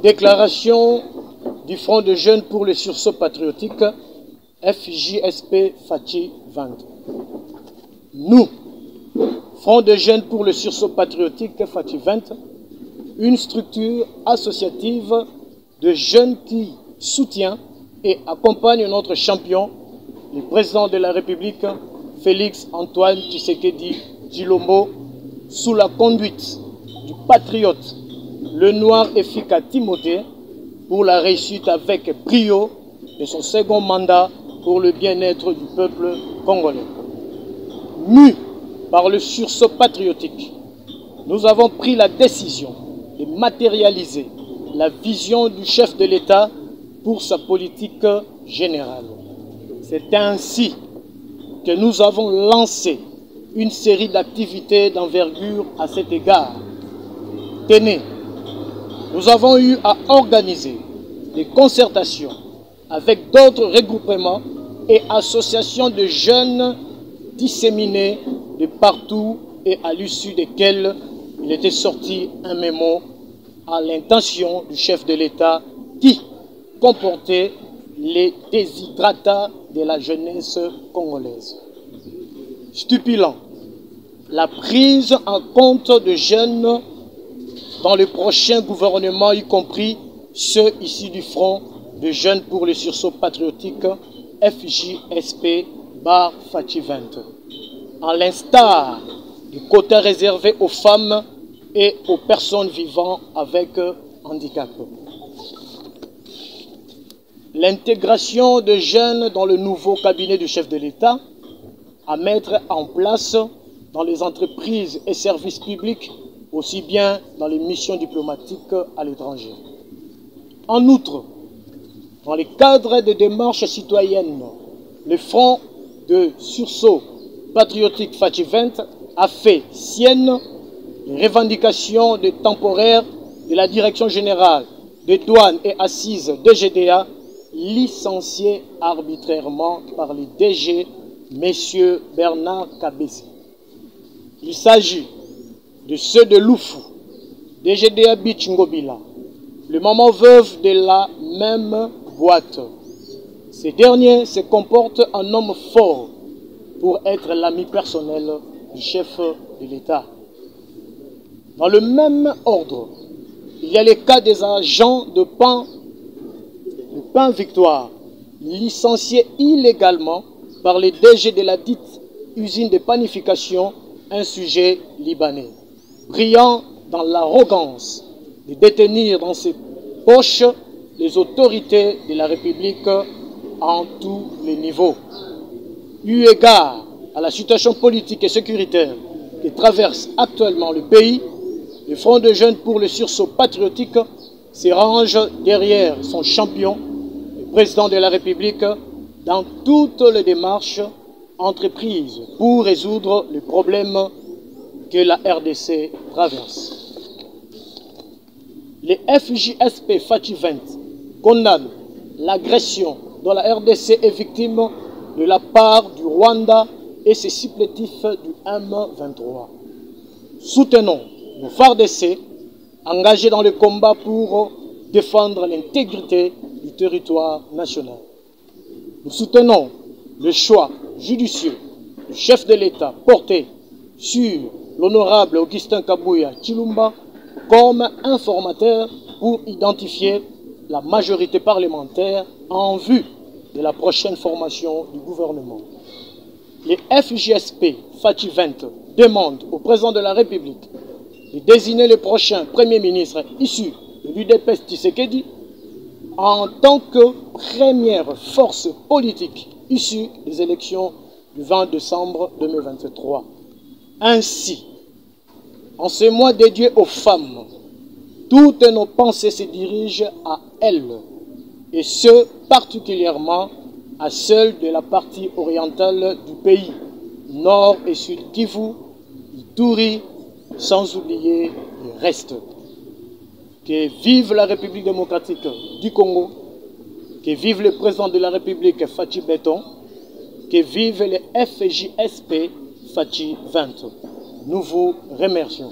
Déclaration du Front de jeunes pour le sursaut patriotique, FJSP Fachi 20. Nous, Front de jeunes pour le sursaut patriotique Fachi 20, une structure associative de jeunes qui soutient et accompagne notre champion, le président de la République, Félix Antoine Tshisekedi Tshilombo, sous la conduite du patriote, le noir efficace Timothée, pour la réussite avec brio de son second mandat pour le bien-être du peuple congolais. Mus par le sursaut patriotique, nous avons pris la décision de matérialiser la vision du chef de l'État pour sa politique générale. C'est ainsi que nous avons lancé une série d'activités d'envergure à cet égard. Tenez, nous avons eu à organiser des concertations avec d'autres regroupements et associations de jeunes disséminés de partout et à l'issue desquels il était sorti un mémo à l'intention du chef de l'État qui comportait les déshydratats de la jeunesse congolaise. Stipulant la prise en compte de jeunes dans le prochain gouvernement, y compris ceux issus du Front de jeunes pour le sursaut patriotique FJSP Fachi 20. À l'instar du quota réservé aux femmes et aux personnes vivant avec handicap. L'intégration de jeunes dans le nouveau cabinet du chef de l'État à mettre en place dans les entreprises et services publics, aussi bien dans les missions diplomatiques à l'étranger. En outre, dans le cadre des démarches citoyennes, le Front de sursaut patriotique Fachi 20 a fait sienne les revendications des temporaires de la Direction générale des douanes et assises DGDA licenciés arbitrairement par les DG, messieurs Bernard Kabesi. Il s'agit de ceux de Loufou, DGDA Beach Ngobila, le maman veuve de la même boîte. Ces derniers se comportent en homme fort pour être l'ami personnel du chef de l'État. Dans le même ordre, il y a les cas des agents de Pain Victoire, licenciés illégalement par les DG de la dite usine de panification, un sujet libanais, brillant dans l'arrogance de détenir dans ses poches les autorités de la République en tous les niveaux. Eu égard à la situation politique et sécuritaire qui traverse actuellement le pays, le Front de jeunes pour le sursaut patriotique se range derrière son champion, le président de la République, dans toutes les démarches entreprises pour résoudre les problèmes que la RDC traverse. Les FJSP Fachi 20 condamnent l'agression dont la RDC est victime de la part du Rwanda et ses supplétifs du M23. Soutenons nos FARDC engagés dans le combat pour défendre l'intégrité du territoire national. Nous soutenons le choix judicieux du chef de l'État porté sur l'honorable Augustin Kabouya Tshilombo comme informateur pour identifier la majorité parlementaire en vue de la prochaine formation du gouvernement. Les FJSP Fachi 20 demandent au président de la République de désigner le prochain Premier ministre issu de l'UDPS Tshisekedi en tant que première force politique issue des élections du 20 décembre 2023. Ainsi, en ce mois dédié aux femmes, toutes nos pensées se dirigent à elles, et ce particulièrement à celles de la partie orientale du pays, nord et sud Kivu, Ituri, sans oublier le reste. Que vive la République démocratique du Congo, que vive le président de la République Fachi Béton, que vive les FJSP Fachi 20. Nous vous remercions.